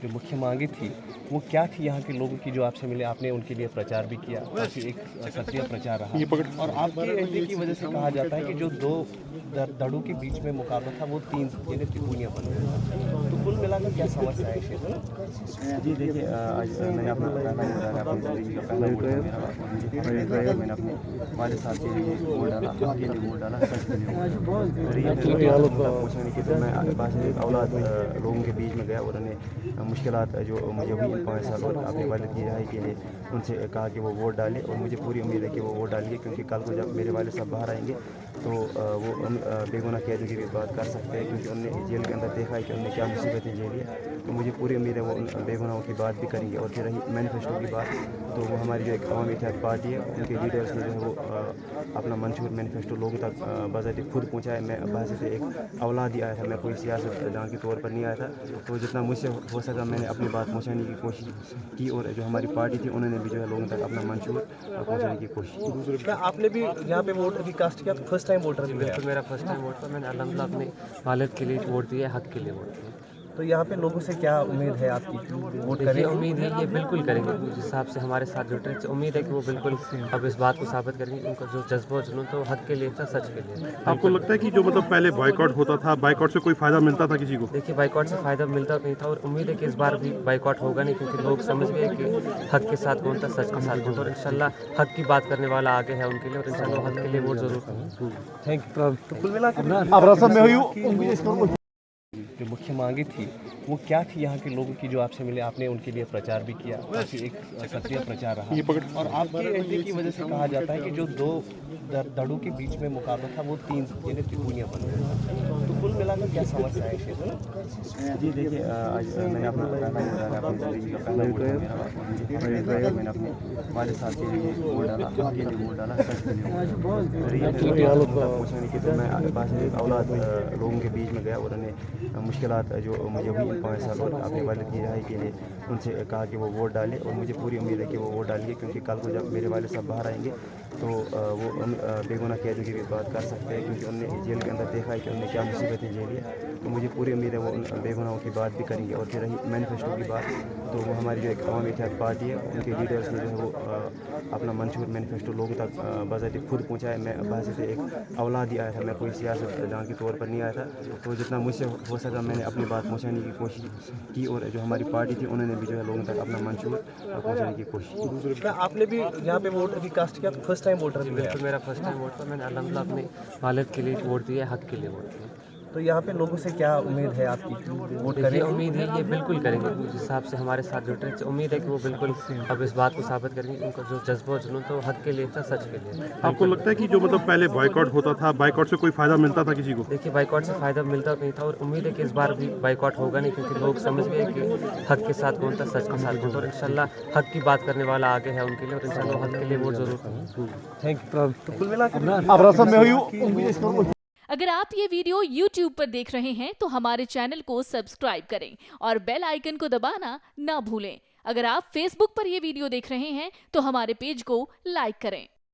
जो मुख्य मांगे थी वो क्या थी यहाँ के लोगों की जो आपसे मिले, आपने उनके लिए प्रचार भी किया, काफ़ी एक सक्रिय प्रचार रहा और आपके रहने की वजह से कहा जाता है कि जो दो दड़ों के बीच में मुकाबला था वो तीन यानी त्रिकोणीय बन गया। तो कुल मिलाकर क्या समस्या है क्षेत्र में? जी देखिए, आज मैंने अपना पहला वोट डाला, अपनी ज़िंदगी का पहला वोट है मेरा और मुझे प्रेरित किया। मैंने अपने वालिद साहब के लिए वोट डाला, हक के लिए वोट डाला, सच के लिए वोट डाला। पूछने की तो मैं पास एक औलाद लोगों के बीच में गया और उन्हें मुश्किलात जो मुझे हुई 5 साल और अपने वालिद की रिहाई के लिए उनसे कहा कि वो वोट डालें और मुझे पूरी उम्मीद है कि वो वोट डालेंगे, क्योंकि कल को जब मेरे वालिद साहब बाहर आएंगे तो वो बेगुनाह कैदियों की भी बात कर सकते हैं, क्योंकि उन्होंने जेल के अंदर देखा है कि उन्होंने क्या मुसीबतें झेली है। तो मुझे पूरी उम्मीद है वो उन बेगुनाहों की बात भी करेंगे। और फिर रही मैनिफेस्टो की बात, तो वो हमारी जो एक अवामी इत्तेहाद पार्टी है उनके लीडर्स ने जो है वो अपना मंशूर मैनिफेस्टो लोगों तक बाज़ाती खुद पहुँचाया। मैं बाहर से एक औलाद ही आया था, मैं कोई सियासत दान के तौर पर नहीं आया था। तो जितना मुझसे हो सका मैंने अपनी बात पहुँचाने की कोशिश की और जो हमारी पार्टी थी उन्होंने भी जो है लोगों तक अपना मंशूर पहुँचाने की कोशिश की। क्या आपने भी यहाँ पे वोट भी कास्ट किया? फर्स्ट टाइम वोटर भी बिल्कुल, मेरा फर्स्ट टाइम वोट था। मैंने अल्हम्दुलिल्लाह अपने वालिद के लिए वोट दिया, हक के लिए वोट दिया। तो यहाँ पे लोगों से क्या उम्मीद है आपकी? वोट देखिए, करें? उम्मीद है ये बिल्कुल करेंगे, जिस हिसाब से हमारे साथ जुट रहे हैं। उम्मीद है कि वो बिल्कुल अब इस बात को साबित करेंगे, उनका जो जज्बा और जुनून तो हक के लिए था, सच के लिए। आपको लगता है कि जो मतलब पहले बॉयकॉट होता था, बायकॉट से कोई फायदा मिलता था किसी को? देखिए, बाइकआउट से फ़ायदा मिलता नहीं था और उम्मीद है कि इस बार भी बाइकआउट होगा नहीं, क्योंकि लोग समझ गए कि हक के साथ कौन था, सच के साथ कौन था। और इंशाल्लाह हक की बात करने वाला आगे है उनके लिए और इंशाल्लाह हक के लिए वोट जरूर करेंगे। Thank you. तो कुल मिलाकर जो मुख्य मांगे थी वो क्या थी यहाँ के लोगों की जो आपसे मिले, आपने उनके लिए प्रचार भी किया, काफ़ी एक सक्रिय प्रचार रहा और आपके रहने की वजह से कहा जाता है कि जो दो दड़ों के बीच में मुकाबला था वो तीन यानी त्रिकोणीय बन गया। तो कुल मिलाकर क्या समस्या है क्षेत्र में? जी देखिए, आज मैंने अपना पहला वोट डाला, अपनी ज़िंदगी का पहला वोट है मेरा और मुझे प्रेरित किया। मैंने अपने वालिद साहब के लिए वोट डाला, हक के लिए वोट डाला, सच के लिए वोट डाला। पूछने की तो मैं पास एक औलाद लोगों के बीच में गया और उन्हें मुश्किलात जो मुझे हुई 5 साल और अपने वालिद की रिहाई के लिए उनसे कहा कि वो वोट डालें और मुझे पूरी उम्मीद है कि वो वोट डालेंगे, क्योंकि कल को जब मेरे वालिद साहब बाहर आएंगे तो वो बेगुनाह कैदियों की भी बात कर सकते हैं, क्योंकि उन्होंने जेल के अंदर देखा है कि उन्होंने क्या मुसीबतें झेली है। तो मुझे पूरी उम्मीद है वो उन बेगुनाहों की बात भी करेंगे। और फिर रही मैनिफेस्टो की बात, तो वो हमारी जो एक अवामी इत्तेहाद पार्टी है उनके लीडर्स ने जो है वो अपना मंशूर मैनिफेस्टो लोगों तक बाज़ाती खुद पहुँचाया। मैं बाहर से एक औलाद ही आया था, मैं कोई सियासत दान के तौर पर नहीं आया था। तो जितना मुझसे हो सका मैंने अपनी बात पहुँचाने की कोशिश की और जो हमारी पार्टी थी उन्होंने भी जो है लोगों तक अपना मंशूर पहुँचाने की कोशिश की। क्या आपने भी यहाँ पे वोट भी कास्ट किया? फर्स्ट टाइम वोटर भी बिल्कुल, मेरा फर्स्ट टाइम वोट था। मैंने अल्हम्दुलिल्लाह अपने वालिद के लिए वोट दिया, हक के लिए वोट दिया। तो यहाँ पे लोगों से क्या उम्मीद है आपकी? वोट देखिए, करें? उम्मीद है ये बिल्कुल करेंगे, जिस हिसाब से हमारे साथ जुट रहे हैं। उम्मीद है कि वो बिल्कुल अब इस बात को साबित करेंगे, उनका जो जज्बा और जुनून तो हक के लिए था, सच के लिए। आपको लगता है कि जो मतलब पहले बॉयकॉट होता था, बायकॉट से कोई फायदा मिलता था किसी को? देखिए, बाइकआउट से फ़ायदा मिलता नहीं था और उम्मीद है कि इस बार भी बाइकआउट होगा नहीं, क्योंकि लोग समझ गए कि हक के साथ कौन था, सच के साथ कौन था। और इंशाल्लाह हक की बात करने वाला आगे है उनके लिए और इंशाल्लाह हक के लिए वोट जरूर करेंगे। Thank you. तो कुल मिलाकर अगर आप ये वीडियो YouTube पर देख रहे हैं तो हमारे चैनल को सब्सक्राइब करें और बेल आइकन को दबाना ना भूलें। अगर आप Facebook पर ये वीडियो देख रहे हैं तो हमारे पेज को लाइक करें।